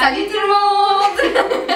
Salut tout le monde.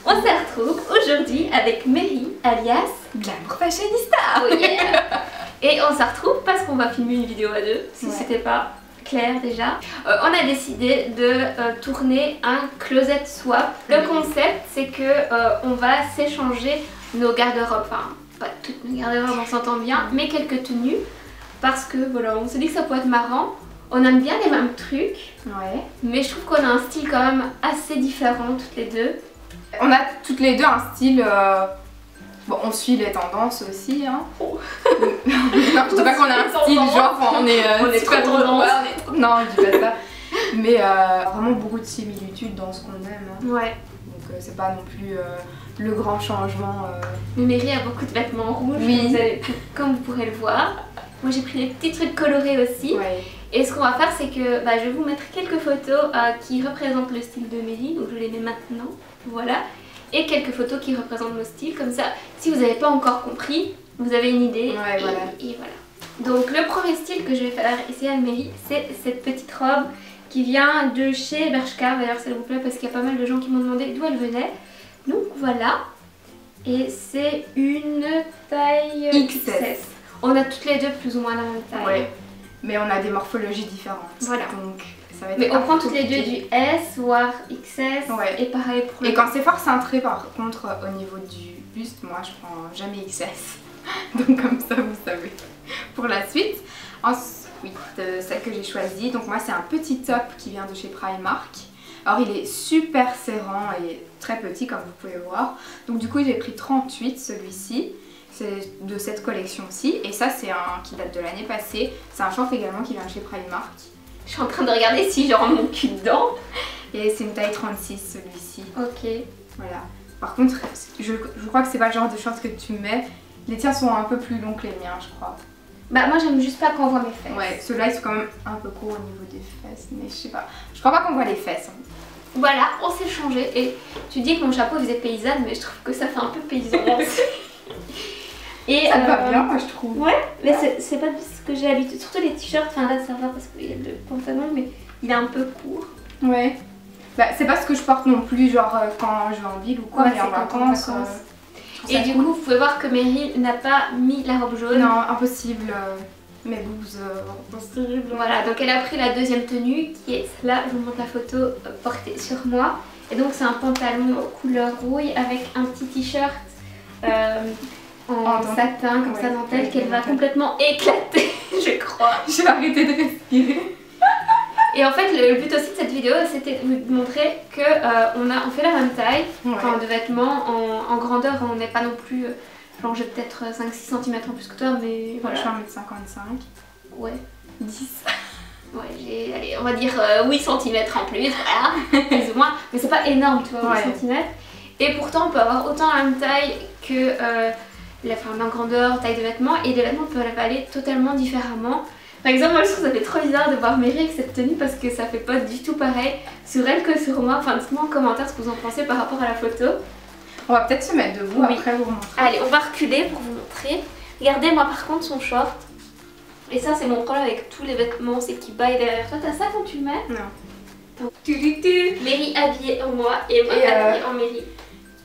On se retrouve aujourd'hui avec Mary, alias Glamour Fashionista. Oh yeah. Et on se retrouve parce qu'on va filmer une vidéo à deux, si c'était pas clair déjà. On a décidé de tourner un closet swap. Le concept c'est que on va s'échanger nos garde-robes, enfin pas toutes nos garde-robes, on s'entend bien, mais quelques tenues. Parce que voilà, on s'est dit que ça pourrait être marrant. On aime bien les mêmes trucs, mais je trouve qu'on a un style quand même assez différent toutes les deux. On a toutes les deux un style... Bon, on suit les tendances aussi, hein. Non, je dis pas qu'on a un style genre on est super tendance. Non, je dis pas ça. Mais vraiment beaucoup de similitudes dans ce qu'on aime. Hein. Ouais. Donc c'est pas non plus le grand changement. Mais Mary a beaucoup de vêtements rouges, comme vous pourrez le voir. Moi j'ai pris des petits trucs colorés aussi. Ouais. Et ce qu'on va faire c'est que je vais vous mettre quelques photos qui représentent le style de Mary, donc je les mets maintenant, voilà. Et quelques photos qui représentent nos styles, comme ça si vous n'avez pas encore compris, vous avez une idée. Ouais, voilà. Et voilà. Donc le premier style que je vais faire essayer à Mary, c'est cette petite robe qui vient de chez Bershka, d'ailleurs ça vous plaît parce qu'il y a pas mal de gens qui m'ont demandé d'où elle venait. Donc voilà. Et c'est une taille XS. On a toutes les deux plus ou moins la même taille. Ouais. Mais on a des morphologies différentes. Voilà. Donc ça va être mais on prend toutes les deux du S, voire XS. Ouais. Et pareil pour Et quand c'est fort cintré par contre au niveau du buste, moi je prends jamais XS. Donc comme ça vous savez. Pour la suite, ensuite celle que j'ai choisie, donc moi c'est un petit top qui vient de chez Primark. Alors il est super serrant et très petit comme vous pouvez voir. Donc du coup j'ai pris 38 celui-ci. C'est de cette collection-ci et ça c'est un qui date de l'année passée. C'est un short également qui vient de chez Primark. Je suis en train de regarder si je rentre mon cul dedans. Et c'est une taille 36 celui-ci. Ok. Voilà. Par contre je crois que c'est pas le genre de short que tu mets. Les tiens sont un peu plus longs que les miens je crois. Bah moi j'aime juste pas qu'on voit mes fesses. Ouais, ceux-là ils sont quand même un peu courts au niveau des fesses, mais je sais pas. Je crois pas qu'on voit les fesses. Hein. Voilà, on s'est changé et tu dis que mon chapeau faisait paysanne, mais je trouve que ça fait un peu paysan aussi. Et ça va bien moi je trouve. Ouais, mais c'est pas ce que j'ai l'habitude. Surtout les t-shirts, enfin là ça va parce qu'il y a le pantalon, mais il est un peu court. Ouais. Bah c'est pas ce que je porte non plus, genre quand je vais en ville ou quoi, mais en vacances. Et du coup, vous pouvez voir que Mary n'a pas mis la robe jaune. Non, impossible. Mes boobs, impossible. Voilà, donc elle a pris la deuxième tenue qui est celle-là. Je vous montre la photo portée sur moi. Et donc c'est un pantalon couleur rouille avec un petit t-shirt en satin comme ça dentelle qu'elle va complètement éclater, je crois. J'ai arrêté de respirer. Et en fait le but aussi de cette vidéo c'était de vous montrer que on fait la même taille enfin, de vêtements en grandeur, on n'est pas non plus genre j'ai peut-être 5-6 cm en plus que toi mais voilà. Je suis 1m55. Ouais. 10. Ouais j'ai, allez on va dire 8 cm en plus, voilà, plus ou moins, mais c'est pas énorme tu vois 8 cm. Et pourtant on peut avoir autant la même taille que la grandeur, taille de vêtements, et les vêtements peuvent aller totalement différemment. Par exemple, moi je trouve que ça fait trop bizarre de voir Mary avec cette tenue parce que ça fait pas du tout pareil sur elle que sur moi. Enfin, dites-moi en commentaire ce que vous en pensez par rapport à la photo. On va peut-être se mettre debout après vous montrer. Allez, on va reculer pour vous montrer. Regardez, moi par contre, son short. Et ça, c'est mon problème avec tous les vêtements, c'est qu'il baille derrière toi. T'as ça quand tu le mets? Non. Donc, Mary habillée en moi et moi habillée en Mary.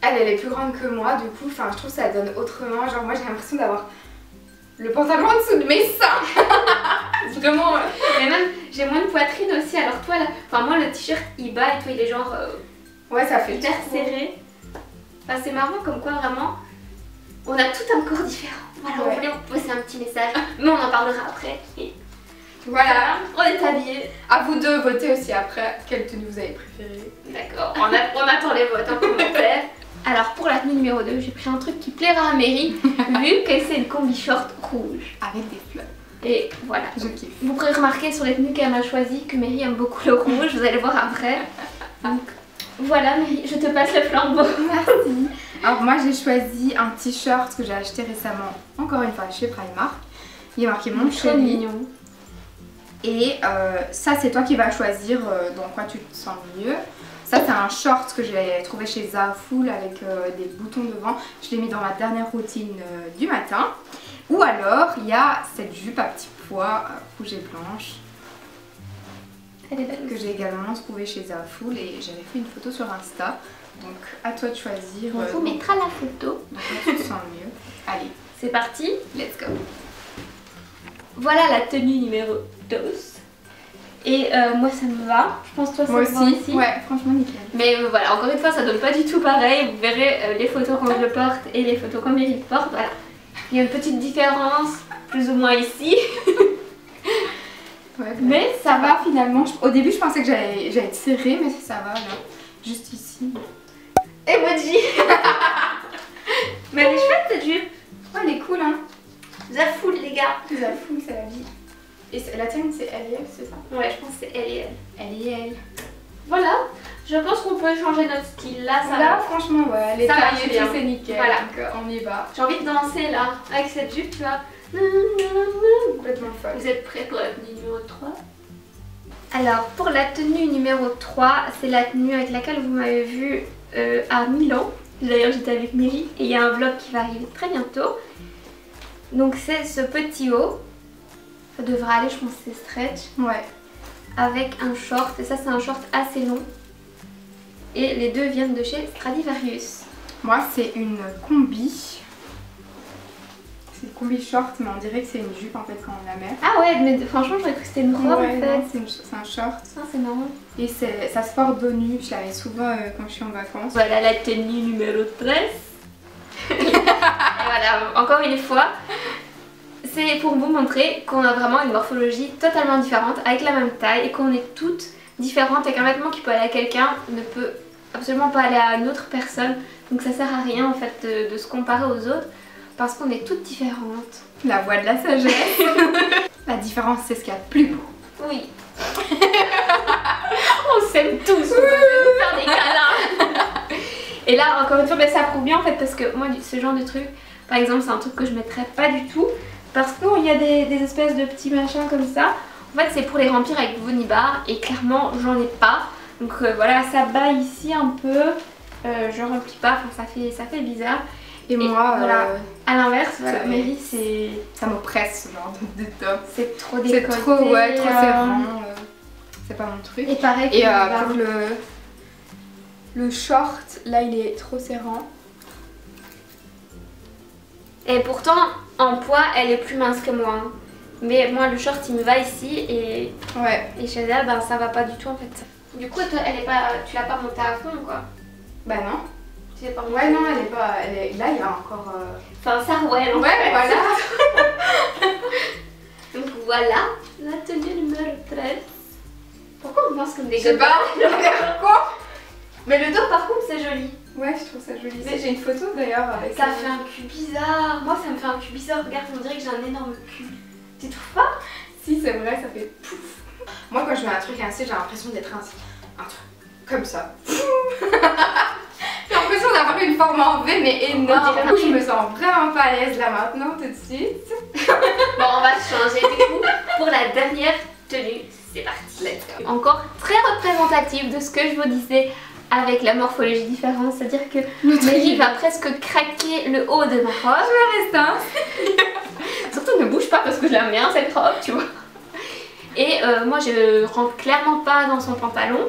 Elle est plus grande que moi, du coup, enfin, je trouve que ça donne autrement. Genre, moi j'ai l'impression d'avoir le pantalon en dessous de mes seins. Vraiment. Mais même j'ai moins de poitrine aussi, alors toi là, enfin moi le t-shirt il bat et toi il est genre ouais ça fait hyper serré. Enfin, c'est marrant comme quoi vraiment on a tout un corps différent. Voilà, on voulait vous poser un petit message, mais on en parlera après. Et voilà, on est habillés. À vous de voter aussi après quelle tenue vous avez préférée. D'accord, on attend les votes en commentaire. Alors pour la tenue numéro 2, j'ai pris un truc qui plaira à Mary, vu que c'est une combi short rouge. Avec des fleurs. Et voilà. Je kiffe. Vous pourrez remarquer sur les tenues qu'elle m'a choisies que Mary aime beaucoup le rouge, vous allez voir après. Donc voilà Mary, je te passe le flambeau. Merci. Alors moi j'ai choisi un t-shirt que j'ai acheté récemment, encore une fois chez Primark. Il est marqué Mon chéri. Mignon. Et ça c'est toi qui vas choisir dans quoi tu te sens mieux. Ça c'est un short que j'ai trouvé chez Zaful avec des boutons devant. Je l'ai mis dans ma dernière routine du matin. Ou alors il y a cette jupe à petits pois rouge et blanche. Elle est belle que aussi. j'ai également trouvée chez Zafoul et j'avais fait une photo sur Insta. Donc à toi de choisir. On vous mettra la photo. Donc là, tu te sens mieux. Allez, C'est parti. let's go. Voilà la tenue numéro 12. Et moi ça me va. Je pense toi ça Moi te va aussi. aussi. Ouais, franchement nickel. Mais voilà, encore une fois, ça donne pas du tout pareil. Vous verrez les photos quand je le porte et les photos quand Mary le porte. Voilà. Il y a une petite différence, plus ou moins ici. Ouais, Mais ça va. finalement. Au début, je pensais que j'allais être serrée, mais ça va là. Juste ici. Emoji. Mais elle est chouette cette jupe. Ouais, elle est cool hein. Zafoul les gars. Zafoul, c'est la vie. Et la tienne, c'est elle et elle, c'est ça? Ouais, je pense que c'est elle et elle. Elle et elle. Voilà. Je pense qu'on peut changer notre style. Là, ça Là, va. franchement, ouais, les Ça marche tailles et bien. tout, c'est nickel. Voilà. Donc on y va. J'ai envie de danser là, avec cette jupe, tu vois. Complètement folle. Vous êtes prêts pour la tenue numéro 3? Alors, pour la tenue numéro 3, c'est la tenue avec laquelle vous m'avez vu à Milan. D'ailleurs, j'étais avec Mary et il y a un vlog qui va arriver très bientôt. Donc, c'est ce petit haut. Ça devrait aller, je pense, c'est stretch. Ouais. Avec un short. Et ça, c'est un short assez long. Et les deux viennent de chez Stradivarius. Moi, c'est une combi. C'est une combi short, mais on dirait que c'est une jupe en fait quand on la met. Ah ouais, mais franchement, j'aurais cru que c'était une robe Ouais, en fait. non, c'est un short. Ah, c'est marrant. Et ça se porte dos nu. Je l'avais souvent quand je suis en vacances. Voilà la tenue numéro 13. Et voilà, encore une fois, c'est pour vous montrer qu'on a vraiment une morphologie totalement différente avec la même taille et qu'on est toutes différentes et qu'un vêtement qui peut aller à quelqu'un ne peut absolument pas aller à une autre personne. Donc ça sert à rien en fait de se comparer aux autres parce qu'on est toutes différentes. La voix de la sagesse. La différence, c'est ce qu'il y a de plus beau. Oui. On s'aime tous, on peut nous faire des câlins. Et là, encore une fois, ben, ça prouve bien en fait parce que moi, ce genre de truc, par exemple, c'est un truc que je mettrais pas du tout parce qu'il y a des espèces de petits machins comme ça. En fait, c'est pour les remplir avec vos nibards et clairement, j'en ai pas. Donc voilà, ça bat ici un peu. Je remplis pas, enfin, ça fait bizarre. Et moi, voilà, à l'inverse, voilà, c'est- Mary, c'est ça m'oppresse ce genre de top. c'est trop C'est décolleté. trop, ouais, trop serrant. C'est pas mon truc. Et pareil Et pour pour le short, là il est trop serrant. Et pourtant, en poids, elle est plus mince que moi. Hein. Mais moi, le short, il me va ici et Ouais. chez elle, ben, ça va pas du tout en fait. Du coup, toi, tu l'as pas montée à fond quoi. Bah non. Tu l'as pas montée. Ouais, non, elle est pas. Là il y a encore. Enfin, ça roule en Ouais, fait. voilà. Donc voilà, la tenue numéro 13. Pourquoi on pense comme des Je sais gars? pas. Quoi? Mais le dos, par contre, c'est joli. Ouais, je trouve ça joli. Mais- J'ai une photo d'ailleurs avec Ça fait un cul bizarre. Moi, ça me fait un cul bizarre. Regarde, on dirait que j'ai un énorme cul. Tu trouves pas? Si, c'est vrai, ça fait pouf. Moi, quand je mets un truc ainsi, j'ai l'impression d'être un truc comme ça. J'ai l'impression d'avoir une forme en V, mais énorme. Du coup, je me sens vraiment pas à l'aise là maintenant, tout de suite. Bon, on va changer du coup pour la dernière tenue. C'est parti. Let's go. Encore très représentative de ce que je vous disais avec la morphologie différente. C'est-à-dire que Notre Mary idée. va presque craquer le haut de ma robe. Reste un. Surtout ne bouge pas parce que je l'aime bien cette robe, tu vois. Et moi je rentre clairement pas dans son pantalon.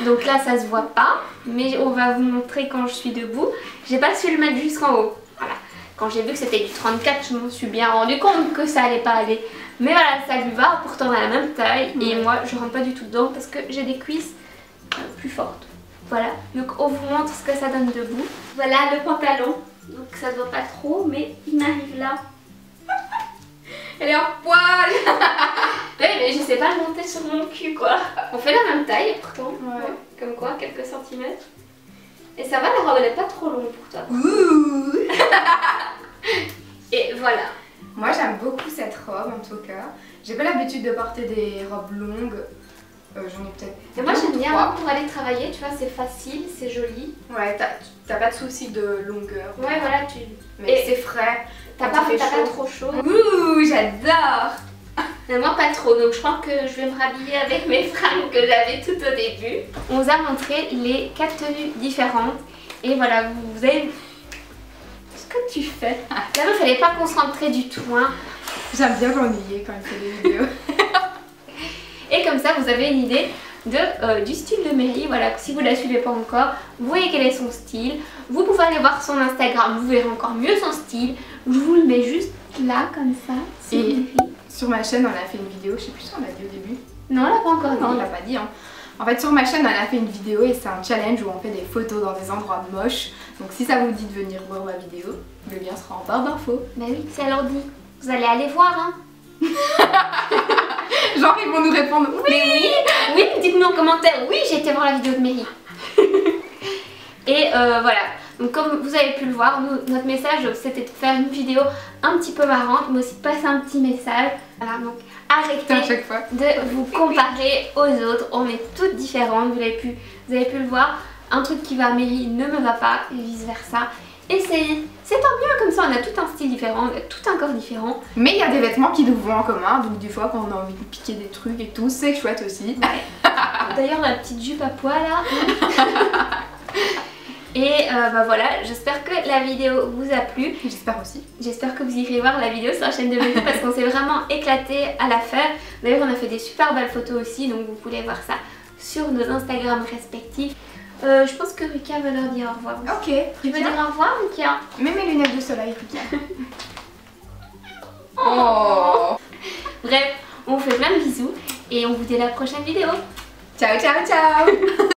Donc là ça se voit pas. Mais on va vous montrer quand je suis debout. J'ai pas su le mettre jusqu'en haut. Voilà. Quand j'ai vu que c'était du 34, je m'en suis bien rendu compte que ça allait pas aller. Mais voilà, ça lui va, pourtant on a la même taille. Et moi je rentre pas du tout dedans parce que j'ai des cuisses plus fortes. Voilà, donc on vous montre ce que ça donne debout. Voilà le pantalon. Donc ça se voit pas trop, mais il m'arrive là. Elle est en poil. Oui, mais je sais pas le monter sur mon cul quoi. On fait la même taille pourtant. Ouais. Comme quoi, quelques centimètres. Et ça va, la robe elle est pas trop longue pour toi. Ouh. Et voilà. Moi, j'aime beaucoup cette robe en tout cas. J'ai pas l'habitude de porter des robes longues. J'en ai peut-être. Et moi deux ou j'aime bien trois. pour aller travailler, tu vois, c'est facile, c'est joli. Ouais, t'as pas de soucis de longueur. Ouais, voilà, tu. Mais Et c'est frais. T'as Quand pas, il fait t'as pas chaud. trop chaud. Ouh, j'adore. Mais moi pas trop, donc je crois que je vais me rhabiller avec mes fringues que j'avais tout au début. On vous a montré les 4 tenues différentes. Et voilà, vous avez... Ce que tu fais. La meuf elle est pas concentrée du tout, hein. J'aime bien m'ennuyer quand il fait des vidéos. Et comme ça vous avez une idée du style de Mary. Voilà, si vous ne la suivez pas encore, vous voyez quel est son style. Vous pouvez aller voir son Instagram, vous verrez encore mieux son style. Je vous le mets juste là comme ça. Et sur ma chaîne on a fait une vidéo, je sais plus si on l'a dit au début. Non, on l'a pas encore dit. Non, on l'a pas dit hein. En fait sur ma chaîne on a fait une vidéo et c'est un challenge où on fait des photos dans des endroits moches. Donc si ça vous dit de venir voir ma vidéo, le lien sera en barre d'infos. Bah oui, c'est alors dit. Vous allez aller voir hein. Genre ils vont nous répondre oui. Mais oui, dites-nous en commentaire, oui j'ai été voir la vidéo de Mary. Et voilà, donc comme vous avez pu le voir, notre message c'était de faire une vidéo un petit peu marrante, mais aussi de passer un petit message. Voilà, donc arrêtez de vous comparer aux autres, on est toutes différentes, vous avez pu le voir. Un truc qui va à Mary ne me va pas et vice versa. Essayez, c'est tant mieux, comme ça on a tout un style différent, on a tout un corps différent. Mais il y a des vêtements qui nous vont en commun, donc des fois quand on a envie de piquer des trucs et tout, c'est chouette aussi. Ouais. D'ailleurs la petite jupe à pois là. Et bah voilà, j'espère que la vidéo vous a plu. J'espère aussi. J'espère que vous irez voir la vidéo sur la chaîne de Mary parce qu'on s'est vraiment éclaté à la faire. D'ailleurs on a fait des super belles photos aussi, donc vous pouvez voir ça sur nos Instagram respectifs. Je pense que Rukia va leur dire au revoir aussi. Ok. Tu veux dire au revoir Rukia? Mets mes lunettes de soleil Rukia. Oh. Bref, on vous fait plein de bisous et on vous dit à la prochaine vidéo. Ciao ciao ciao.